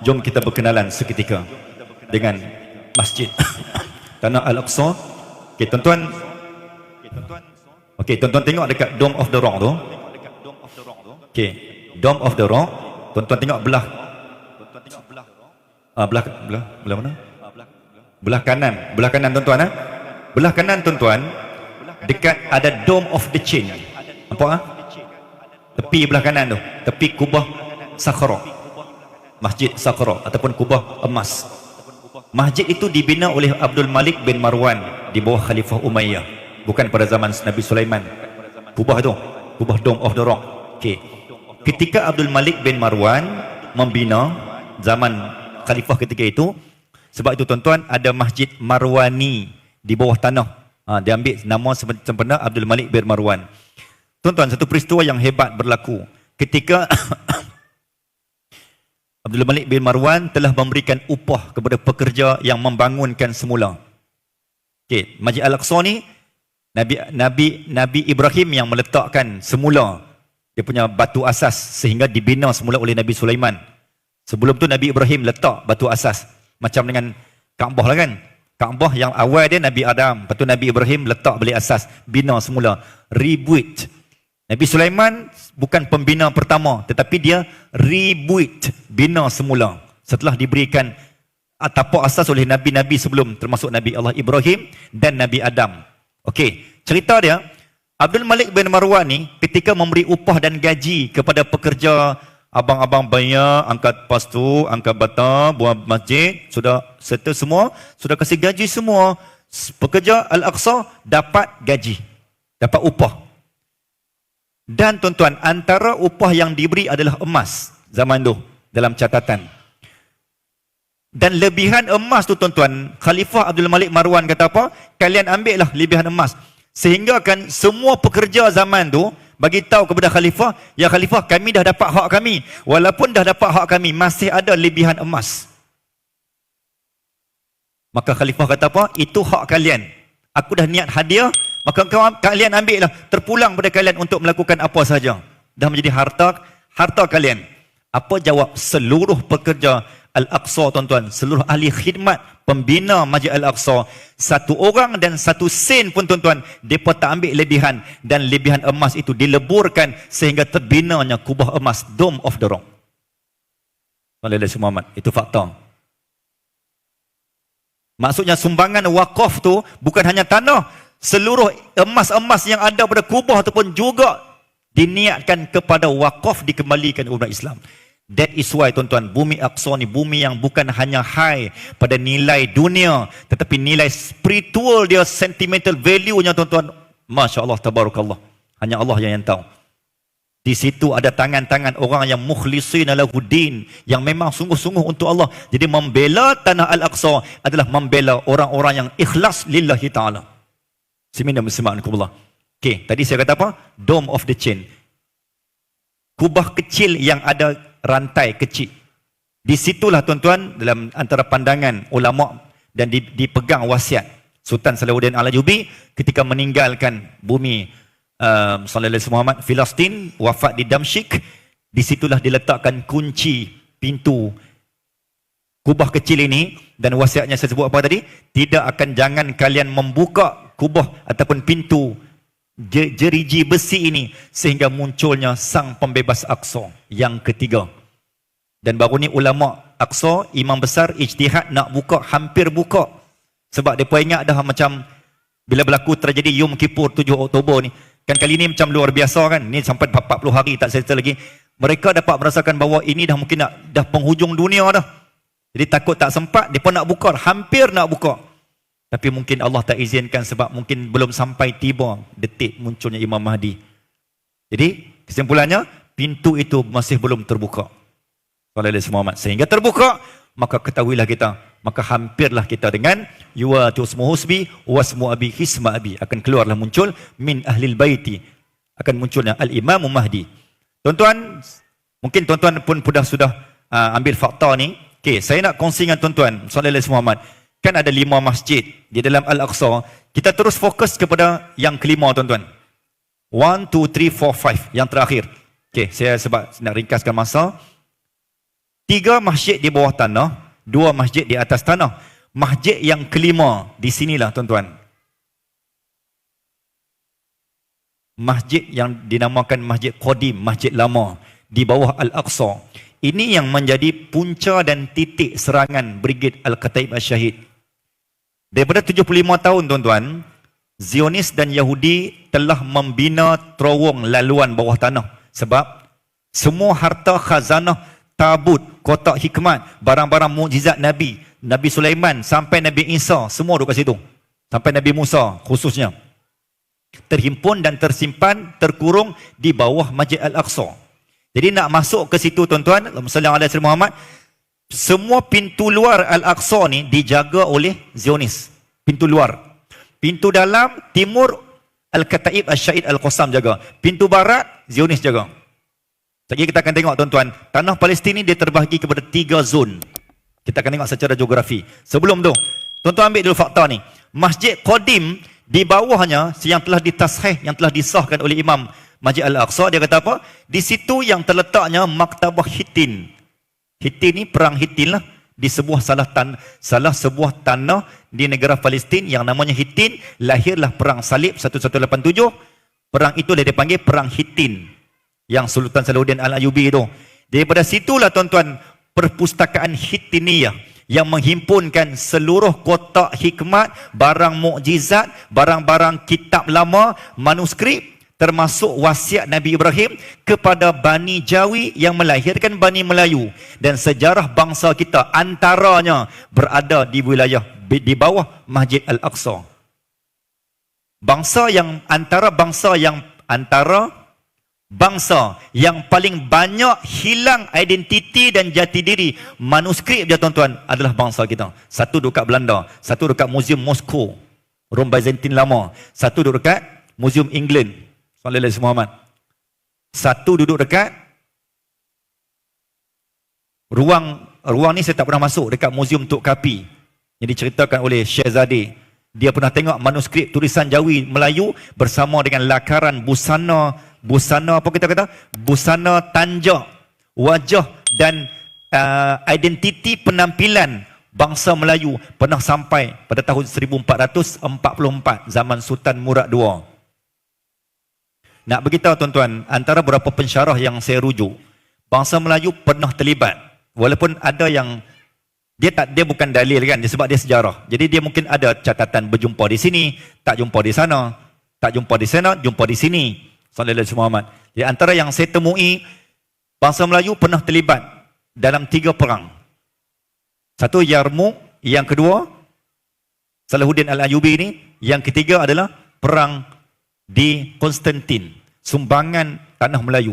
Jom kita berkenalan seketika dengan Masjid Tanah Al-Aqsa. Okey, tuan-tuan. Okey, tuan-tuan tengok dekat Dome of the Rock tu. Okey, Dome of the Rock. Tuan-tuan tengok belah belah mana? Belah kanan tuan-tuan ah. Belah kanan tuan-tuan dekat ada Dome of the Chain. Nampak ah? Tepi belah kanan tu, tepi kubah Sakhra. Masjid Sakhra ataupun kubah emas. Masjid itu dibina oleh Abdul Malik bin Marwan di bawah Khalifah Umayyah, bukan pada zaman Nabi Sulaiman. Kubah tu, kubah Dome of the Rock. Okey. Ketika Abdul Malik bin Marwan membina zaman khalifah ketika itu, sebab itu tuan-tuan ada Masjid Marwani di bawah tanah. Dia ambil nama sempena Abdul Malik bin Marwan. Tuan-tuan, satu peristiwa yang hebat berlaku ketika Abdul Malik bin Marwan telah memberikan upah kepada pekerja yang membangunkan semula. Okey, Masjid Al-Aqsa ni Nabi Ibrahim yang meletakkan semula dia punya batu asas sehingga dibina semula oleh Nabi Sulaiman. Sebelum tu Nabi Ibrahim letak batu asas macam dengan Kaabah lah kan. Kaabah yang awal dia Nabi Adam, lepas tu Nabi Ibrahim letak balik asas, bina semula, rebuild. Nabi Sulaiman bukan pembina pertama, tetapi dia rebuild, bina semula setelah diberikan tapak asas oleh nabi-nabi sebelum, termasuk Nabi Allah Ibrahim dan Nabi Adam. Okey, cerita dia, Abdul Malik bin Marwan ni ketika memberi upah dan gaji kepada pekerja, abang-abang banyak angkat pastu, angkat bata, buat masjid, sudah serta semua, sudah kasih gaji semua. Pekerja Al-Aqsa dapat gaji, dapat upah. Dan tuan-tuan, antara upah yang diberi adalah emas zaman tu dalam catatan. Dan lebihan emas tu tuan-tuan, Khalifah Abdul Malik Marwan kata apa? Kalian ambil lah lebihan emas. Sehingga kan semua pekerja zaman tu bagi tahu kepada Khalifah, ya Khalifah, kami dah dapat hak kami. Walaupun dah dapat hak kami, masih ada lebihan emas. Maka Khalifah kata apa? Itu hak kalian. Aku dah niat hadiah, maka kalian ambil lah, terpulang pada kalian untuk melakukan apa saja. Dah menjadi harta kalian. Apa jawab seluruh pekerja Al-Aqsa tuan-tuan, seluruh ahli khidmat pembina Masjid Al-Aqsa, satu orang dan satu sen pun tuan-tuan, mereka tak ambil lebihan, dan lebihan emas itu dileburkan sehingga terbinanya kubah emas, Dome of the Rock. Muhammad, itu fakta. Maksudnya sumbangan wakaf tu bukan hanya tanah, seluruh emas-emas yang ada pada kubah ataupun juga diniatkan kepada wakaf, dikembalikan umat Islam. That is why tuan-tuan, bumi Aqsa ni bumi yang bukan hanya high pada nilai dunia, tetapi nilai spiritual dia, sentimental value-nya tuan-tuan, Masya Allah, Tabarakallah. Hanya Allah yang tahu. Di situ ada tangan-tangan orang yang mukhlisin lahuddin, yang memang sungguh-sungguh untuk Allah. Jadi membela tanah Al-Aqsa adalah membela orang-orang yang ikhlas lillahi ta'ala. Semina muslima'ankumullah. Okey, tadi saya kata apa? Dome of the Chain. Kubah kecil yang ada rantai kecil. Di situlah tuan-tuan, dalam antara pandangan ulama dan dipegang wasiat Sultan Salahuddin Al-Ayyubi ketika meninggalkan bumi sallallahu alaihi Muhammad, Filastin, wafat di Damsyik. Di situlah diletakkan kunci pintu kubah kecil ini, dan wasiatnya saya sebut apa tadi? Tidak akan, jangan kalian membuka kubah ataupun pintu jeriji besi ini sehingga munculnya sang pembebas Aqsa yang ketiga. Dan baru ni ulama Aqsa, imam besar ijtihad nak buka, hampir buka. Sebab mereka ingat dah macam bila berlaku tragedi Yom Kippur 7 Oktober ni, kan kali ni macam luar biasa kan, ni sampai 40 hari tak settle lagi. Mereka dapat merasakan bahawa ini dah mungkin dah penghujung dunia dah. Jadi takut tak sempat, mereka nak buka, hampir nak buka. Tapi mungkin Allah tak izinkan sebab mungkin belum sampai tiba detik munculnya Imam Mahdi. Jadi kesimpulannya, pintu itu masih belum terbuka. Sehingga terbuka, maka ketahuilah kita, maka hampirlah kita dengan yuwatu ismu husbi wasmu abi hisma abi, akan keluarlah muncul min ahlil baiti, akan munculnya al-Imam Mahdi. Tuan-tuan, mungkin tuan-tuan pun sudah ambil fakta ni. Okey, saya nak kongsi dengan tuan-tuan sallallahu alaihi Muhammad. Kan ada 5 masjid di dalam Al-Aqsa. Kita terus fokus kepada yang kelima tuan-tuan. 1, 2, 3, 4, 5 yang terakhir. Okey, saya sebab nak ringkaskan masa. 3 masjid di bawah tanah, 2 masjid di atas tanah. Masjid yang kelima di sinilah tuan-tuan. Masjid yang dinamakan Masjid Qadim, Masjid Lama di bawah Al-Aqsa. Ini yang menjadi punca dan titik serangan Brigade Al-Kataib Al-Syahid. Daripada 75 tahun tuan-tuan, Zionis dan Yahudi telah membina terowong laluan bawah tanah. Sebab semua harta khazanah, tabut, kotak hikmat, barang-barang mukjizat Nabi, Nabi Sulaiman sampai Nabi Isa, semua duduk kat situ. Sampai Nabi Musa khususnya. Terhimpun dan tersimpan, terkurung di bawah Masjid Al-Aqsa. Jadi nak masuk ke situ tuan-tuan, Allahumma salli ala sayyidina Muhammad, semua pintu luar Al-Aqsa ni dijaga oleh Zionis. Pintu luar. Pintu dalam, timur, Al-Kataib Al-Syahid Al-Qassam jaga. Pintu barat, Zionis jaga. Sekejap kita akan tengok tuan-tuan, tanah Palestin ni dia terbahagi kepada 3 zon. Kita akan tengok secara geografi. Sebelum tu, tuan-tuan ambil dulu fakta ni. Masjid Qadim, di bawahnya yang telah ditashih, yang telah disahkan oleh Imam Masjid Al-Aqsa, dia kata apa? Di situ yang terletaknya Maktabah Hittin. Hittin ni perang Hittin lah, di sebuah salah sebuah tanah di negara Palestin yang namanya Hittin. Lahirlah perang salib 1187. Perang itu dia dipanggil perang Hittin yang Sultan Salahuddin Al-Ayyubi itu. Daripada situlah tuan-tuan perpustakaan Hittiniyah yang menghimpunkan seluruh kotak hikmat, barang mukjizat, barang-barang kitab lama, manuskrip, termasuk wasiat Nabi Ibrahim kepada Bani Jawi yang melahirkan Bani Melayu. Dan sejarah bangsa kita antaranya berada di wilayah di bawah Masjid Al-Aqsa. Bangsa yang paling banyak hilang identiti dan jati diri manuskrip dia tuan-tuan adalah bangsa kita. Satu duduk kat Belanda, satu duduk kat Museum Moskow, Rom Byzantine lama, satu duduk dekat Museum England, Sallallahu Alaihi Muhammad. Satu duduk dekat ruang ni saya tak pernah masuk, dekat Museum Tok Kapi yang diceritakan oleh Syekh. Dia pernah tengok manuskrip tulisan Jawi Melayu bersama dengan lakaran busana apa kita kata? Busana tanjak, wajah dan identiti penampilan bangsa Melayu pernah sampai pada tahun 1444 zaman Sultan Murad II. Nak beritahu tuan-tuan, antara beberapa pensyarah yang saya rujuk, bangsa Melayu pernah terlibat. Walaupun ada yang dia bukan dalil kan, sebab dia sejarah. Jadi dia mungkin ada catatan berjumpa di sini, tak jumpa di sana, tak jumpa di sana, jumpa di sini. Sallallahu Alaihi Muhammad. Di antara yang saya temui, bangsa Melayu pernah terlibat dalam 3 perang. Satu Yarmouk, yang kedua Salahuddin Al-Ayyubi ini, yang ketiga adalah perang di Konstantin, sumbangan tanah Melayu.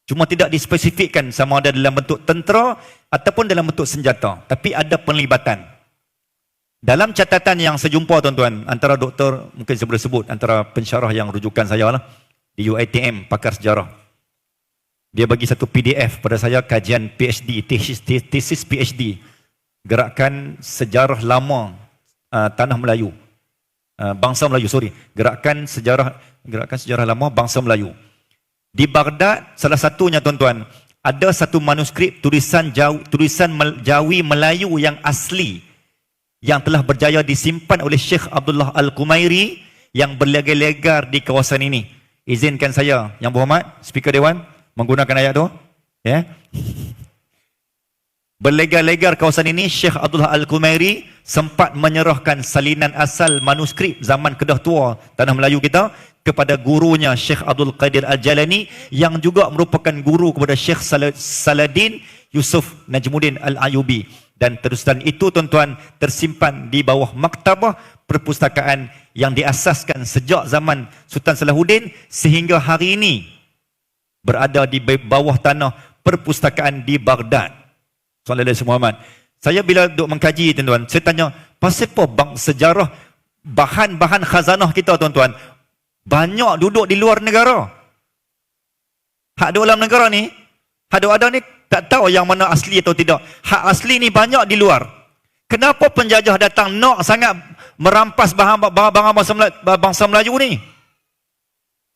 Cuma tidak dispesifikkan sama ada dalam bentuk tentera ataupun dalam bentuk senjata, tapi ada penlibatan. Dalam catatan yang saya jumpa tuan-tuan, antara doktor, mungkin saya boleh sebut, antara pensyarah yang rujukan saya lah, di UiTM, pakar sejarah. Dia bagi satu PDF pada saya, kajian PhD, tesis PhD, gerakan sejarah lama tanah Melayu, bangsa Melayu, gerakan sejarah lama bangsa Melayu. Di Baghdad, salah satunya tuan-tuan, ada satu manuskrip tulisan Jawi Melayu yang asli, yang telah berjaya disimpan oleh Syekh Abdullah Al-Kumairi yang berlegar-legar di kawasan ini. Izinkan saya, Yang Berhormat, Speaker Dewan, menggunakan ayat tu. Ya. Berlegar-legar kawasan ini, Syekh Abdullah Al-Kumairi sempat menyerahkan salinan asal manuskrip zaman Kedah Tua tanah Melayu kita kepada gurunya Syekh Abdul Qadir Al-Jalani, yang juga merupakan guru kepada Syekh Saladin Yusuf Najmuddin Al-Ayyubi. Dan terusan itu tuan-tuan tersimpan di bawah maktabah perpustakaan yang diasaskan sejak zaman Sultan Salahuddin sehingga hari ini berada di bawah tanah perpustakaan di Baghdad. Sallallahu Alaihi Muhammad. Saya bila duk mengkaji tuan-tuan, saya tanya, pasal apa sejarah bahan-bahan khazanah kita tuan-tuan banyak duduk di luar negara? Hak dalam negara ni, hak ada ni tak tahu yang mana asli atau tidak. Hak asli ni banyak di luar. Kenapa penjajah datang nak sangat merampas bahan-bahan bangsa Melayu ni?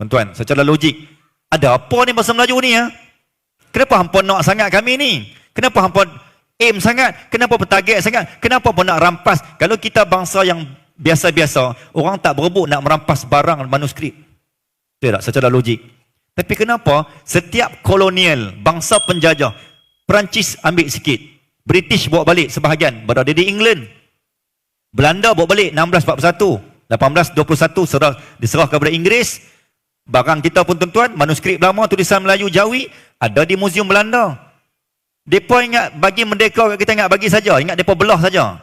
Tuan-tuan, secara logik, ada apa ni bangsa Melayu ni ya? Kenapa hampa nak sangat kami ni? Kenapa hampa aim sangat? Kenapa bertarget sangat? Kenapa pun nak rampas? Kalau kita bangsa yang biasa-biasa, orang tak berebut nak merampas barang manuskrip. Betul tak? Secara logik. Tapi kenapa setiap kolonial, bangsa penjajah, Perancis ambil sikit, British bawa balik sebahagian, berada di England. Belanda bawa balik 1641, 1821 diserah kepada Inggeris. Barang kita pun tuan-tuan, manuskrip lama tulisan Melayu Jawi ada di Museum Belanda. Depa ingat bagi merdeka, kita ingat bagi saja, ingat depa belah saja.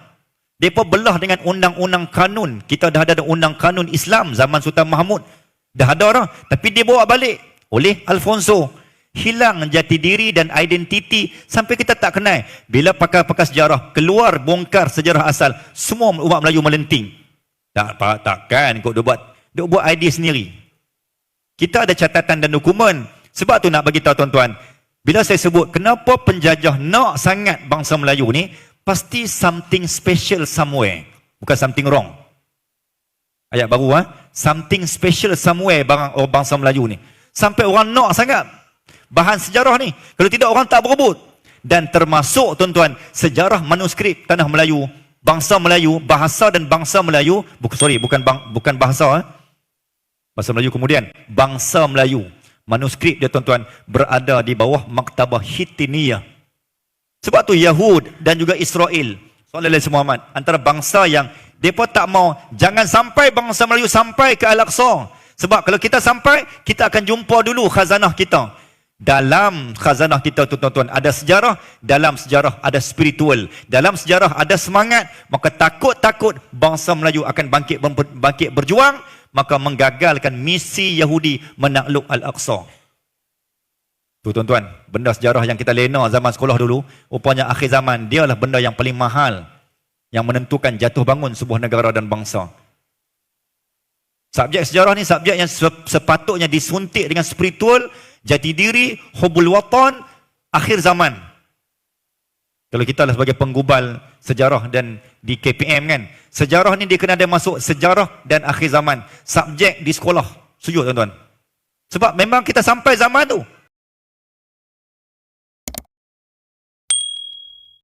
Depa belah dengan undang-undang kanun. Kita dah ada undang kanun Islam zaman Sultan Mahmud. Dah ada dah, tapi dia bawa balik oleh Alfonso. Hilang jati diri dan identiti sampai kita tak kenal. Bila pakar-pakar sejarah keluar bongkar sejarah asal, semua umat Melayu melenting. Takkan kau dia buat idea sendiri. Kita ada catatan dan dokumen. Sebab tu nak bagi tahu tuan-tuan, bila saya sebut kenapa penjajah nak sangat bangsa Melayu ni, pasti something special somewhere, bukan something wrong. Ayat baru something special somewhere bangsa Melayu ni. Sampai orang nak sangat bahan sejarah ni. Kalau tidak orang tak berebut. Dan termasuk tuan-tuan, sejarah manuskrip tanah Melayu, bangsa Melayu, bahasa dan bangsa Melayu, bukan bahasa bahasa Melayu kemudian, bangsa Melayu, manuskrip dia tuan-tuan berada di bawah Maktabah Hittiniyah. Sebab tu Yahud dan juga Israel, sallallahu Muhammad, antara bangsa yang mereka tak mau, jangan sampai bangsa Melayu sampai ke Al-Aqsa. Sebab kalau kita sampai, kita akan jumpa dulu khazanah kita. Dalam khazanah kita tuan-tuan ada sejarah, dalam sejarah ada spiritual, dalam sejarah ada semangat. Maka takut-takut bangsa Melayu akan bangkit berjuang, maka menggagalkan misi Yahudi menakluk Al-Aqsa. Tu tuan-tuan, benda sejarah yang kita lena zaman sekolah dulu, rupanya akhir zaman dialah benda yang paling mahal yang menentukan jatuh bangun sebuah negara dan bangsa. Subjek sejarah ni subjek yang sepatutnya disuntik dengan spiritual, jati diri, hubul watan, akhir zaman. Kalau kita lah sebagai penggubal sejarah dan di KPM kan, sejarah ni dia kena ada masuk sejarah dan akhir zaman, subjek di sekolah. Setuju tuan-tuan? Sebab memang kita sampai zaman tu.